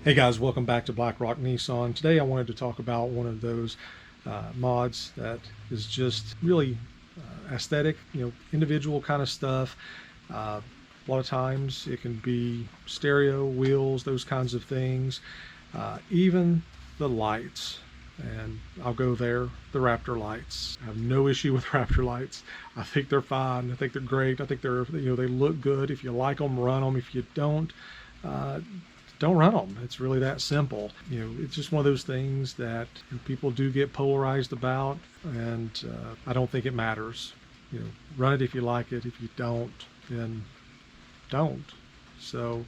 Hey guys, welcome back to Blackrock Nissan. Today I wanted to talk about one of those mods that is just really aesthetic, individual kind of stuff. A lot of times it can be stereo, wheels, those kinds of things, even the lights. And I'll go there, the Raptor lights. I have no issue with Raptor lights. I think they're fine. I think they're great. I think they look good. If you like them, run them. If you uh, don't run them. It's really that simple. It's just one of those things that people do get polarized about, and I don't think it matters. Run it if you like it. If you don't, then don't. So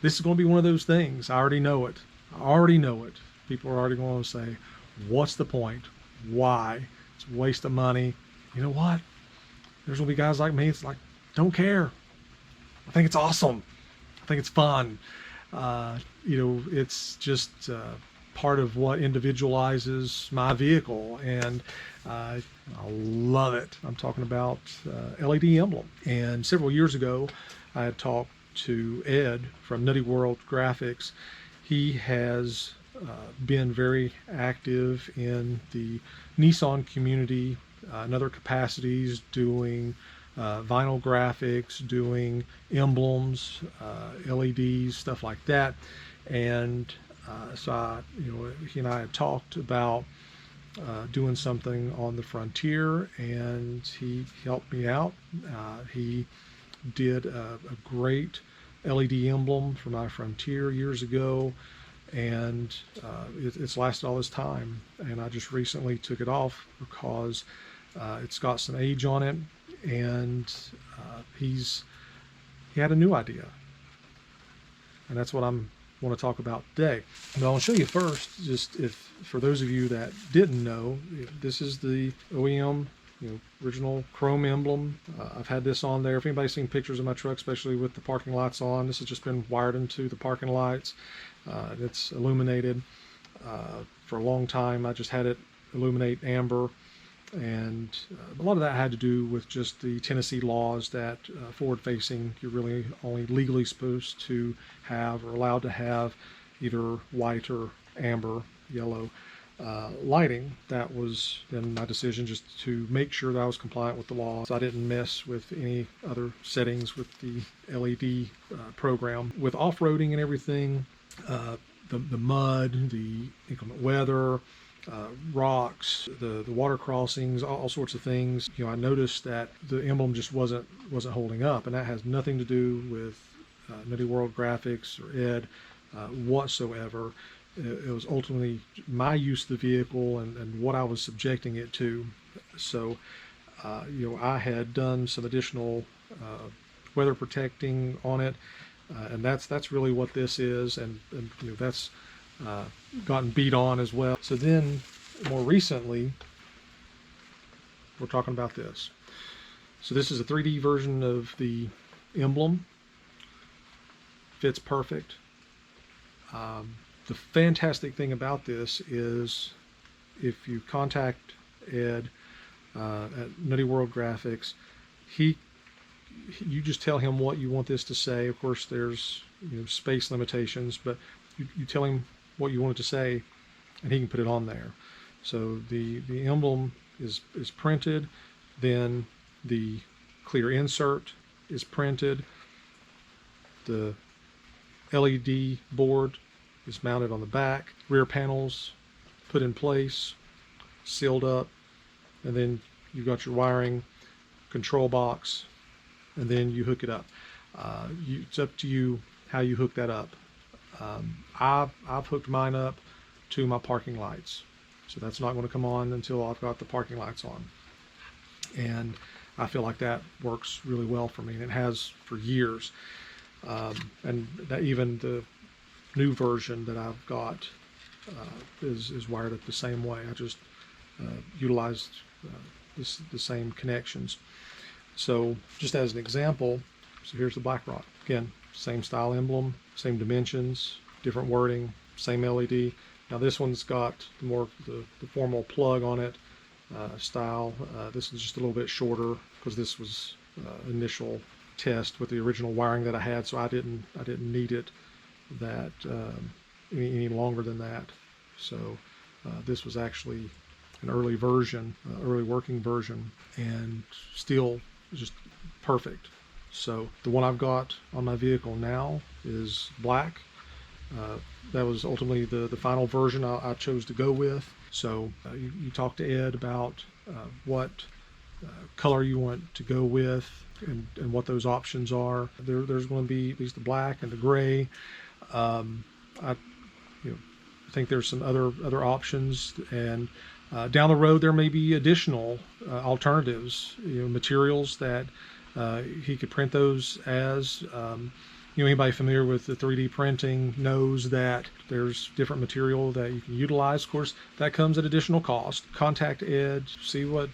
this is going to be one of those things. I already know it. I already know it. People are already going to say, what's the point? Why? It's a waste of money. You know what? There's going to be guys like me. It's like, don't care. I think it's awesome. I think it's fun. It's just part of what individualizes my vehicle, and I love it. I'm talking about LED Emblem. And several years ago, I had talked to Ed from Nutty Graphics. He has been very active in the Nissan community in other capacities, doing vinyl graphics, doing emblems, LEDs, stuff like that. And he and I had talked about doing something on the Frontier, and he helped me out. He did a great LED emblem for my Frontier years ago, and it's lasted all this time. And I just recently took it off because it's got some age on it, and he had a new idea, and that's what I'm want to talk about today. But I'll show you first, just if for those of you that didn't know, this is the OEM, original chrome emblem. I've had this on there. If anybody's seen pictures of my truck, especially with the parking lights on, this has just been wired into the parking lights. It's illuminated. For a long time, I just had it illuminate amber. And a lot of that had to do with just the Tennessee laws that forward-facing, you're really only legally supposed to have or allowed to have either white or amber, yellow lighting. That was then my decision, just to make sure that I was compliant with the law. So I didn't mess with any other settings with the LED program. With off-roading and everything, the mud, the inclement weather, rocks, the water crossings, all sorts of things. I noticed that the emblem just wasn't holding up, and that has nothing to do with Nutty World Graphics or Ed whatsoever. It was ultimately my use of the vehicle and what I was subjecting it to. So, I had done some additional weather protecting on it, and that's really what this is, and that's gotten beat on as well. So then more recently, we're talking about this. So this is a 3D version of the emblem. Fits perfect. The fantastic thing about this is if you contact Ed at Nutty World Graphics, you just tell him what you want this to say. Of course, there's space limitations, but you tell him what you want it to say, and he can put it on there. So the emblem is printed, then the clear insert is printed, the LED board is mounted on the back, rear panels put in place, sealed up, and then you've got your wiring, control box, and then you hook it up. It's up to you how you hook that up. I've hooked mine up to my parking lights, so that's not going to come on until I've got the parking lights on, and I feel like that works really well for me, and it has for years. And that even the new version that I've got is wired up the same way. I just utilized the same connections. So just as an example, so here's the BlackRock. Again, same style emblem, same dimensions, different wording, same LED. Now this one's got more the formal plug on it style. This is just a little bit shorter because this was initial test with the original wiring that I had, so I didn't need it that any longer than that. So this was actually an early version, early working version, and still just perfect. So the one I've got on my vehicle now is black. That was ultimately the final version I chose to go with. So you talk to Ed about what color you want to go with and what those options are. There's going to be at least the black and the gray. I think there's some other options, and down the road there may be additional alternatives, materials that he could print those as. Anybody familiar with the 3D printing knows that there's different material that you can utilize. Of course, that comes at additional cost. Contact Ed, see what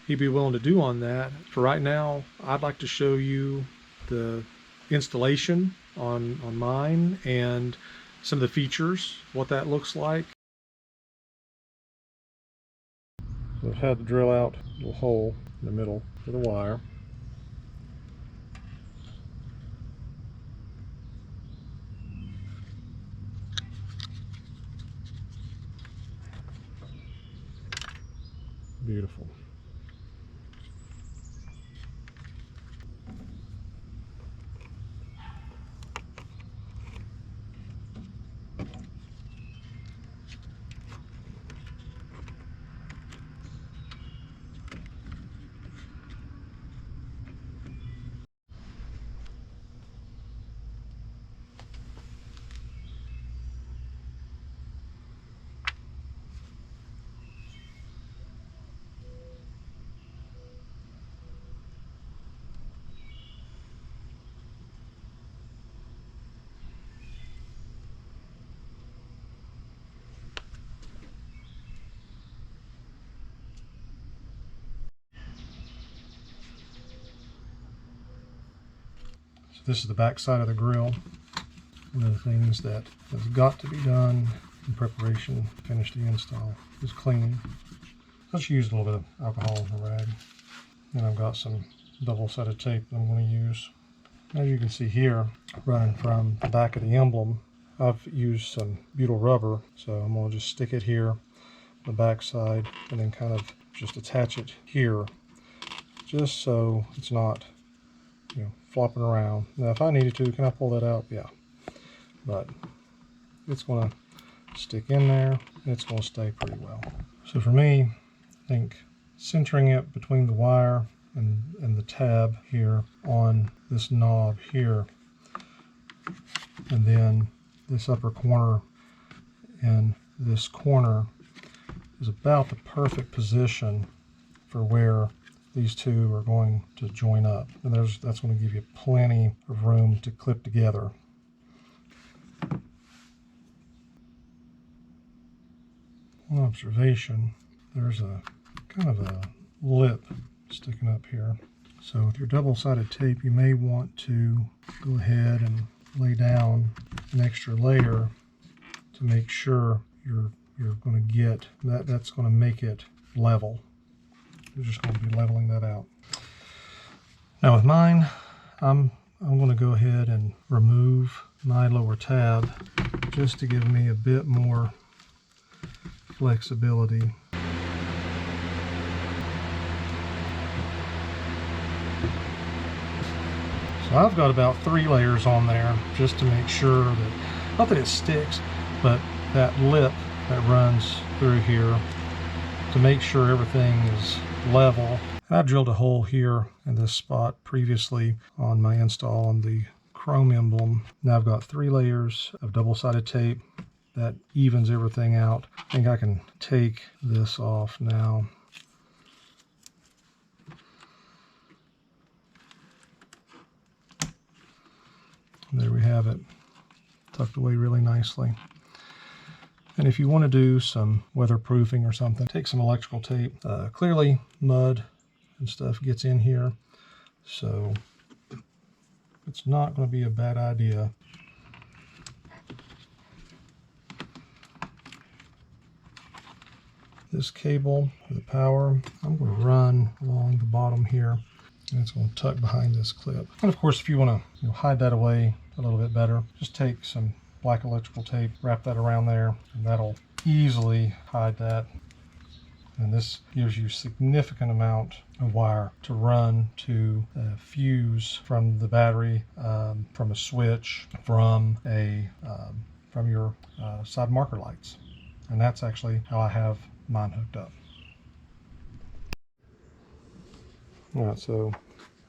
he'd be willing to do on that. For right now, I'd like to show you the installation on mine and some of the features, what that looks like. So I've had to drill out a little hole in the middle for the wire. Beautiful. This is the back side of the grill. One of the things that has got to be done in preparation to finish the install is cleaning. Let's use a little bit of alcohol in the rag. And I've got some double-sided tape that I'm going to use. As you can see here, running from the back of the emblem, I've used some butyl rubber. So I'm going to just stick it here on the back side and then kind of just attach it here, just so it's not flopping around. Now if I needed to, can I pull that out? Yeah. But it's going to stick in there and it's going to stay pretty well. So for me, I think centering it between the wire and the tab here on this knob here, and then this upper corner and this corner is about the perfect position for where these two are going to join up, and that's going to give you plenty of room to clip together. One observation, there's a kind of a lip sticking up here. So with your double-sided tape, you may want to go ahead and lay down an extra layer to make sure you're going to get that's going to make it level. We're just going to be leveling that out. Now with mine, I'm going to go ahead and remove my lower tab just to give me a bit more flexibility. So I've got about 3 layers on there just to make sure that, not that it sticks, but that lip that runs through here to make sure everything is level. I drilled a hole here in this spot previously on my install on the chrome emblem. Now I've got 3 layers of double-sided tape that evens everything out. I think I can take this off now. There we have it, tucked away really nicely. And if you want to do some weatherproofing or something, take some electrical tape. Clearly mud and stuff gets in here, so it's not going to be a bad idea. This cable for the power, I'm going to run along the bottom here, and it's going to tuck behind this clip. And of course, if you want to hide that away a little bit better, just take some black electrical tape, wrap that around there, and that'll easily hide that. And this gives you significant amount of wire to run to a fuse from the battery, from a switch, from your side marker lights. And that's actually how I have mine hooked up. All right, so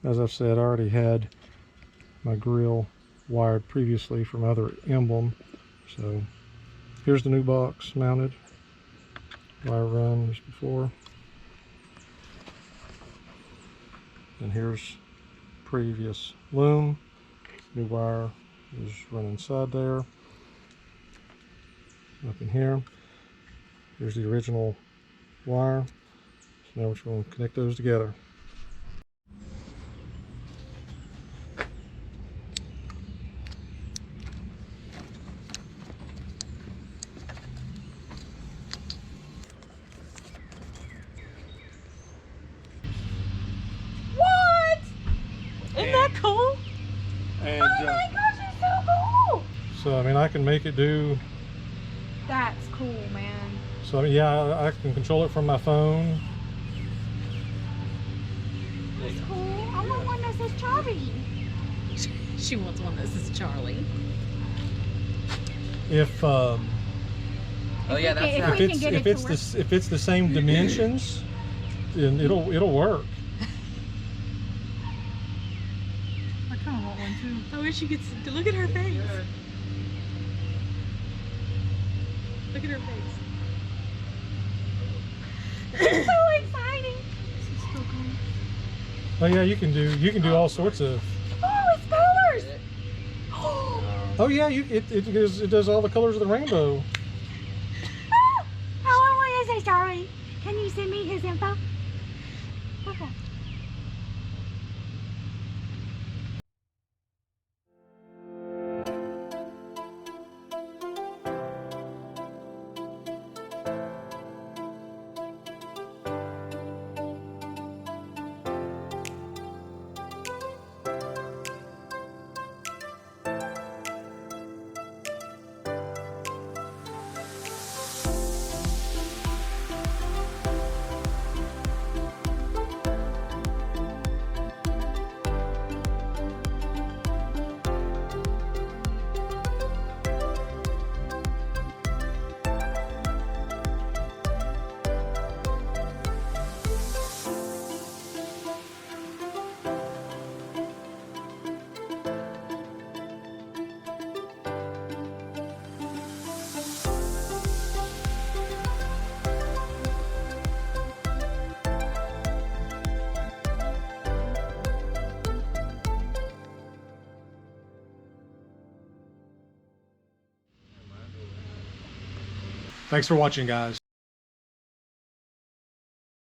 as I've said, I already had my grill wired previously from other Emblem. So here's the new box mounted. Wire run as before. And here's previous loom. New wire is running inside there. Up in here. Here's the original wire. So now we're just going to connect those together. Isn't that cool? And, oh my gosh, it's so cool! So I mean, I can make it do. That's cool, man. So yeah, I can control it from my phone. That's cool. I want one that says Charlie. She wants one that says Charlie. If Oh yeah, that's if it's the same dimensions, then it'll work. I kind of want one too. I wish you could look at her face. Look at her face. It's so exciting. This is so cool. Oh yeah, you can do all sorts of. Oh, it's colors. Oh yeah, it does all the colors of the rainbow. Oh, I want one that says Charlie. Can you send me his info? Okay. Thanks for watching, guys.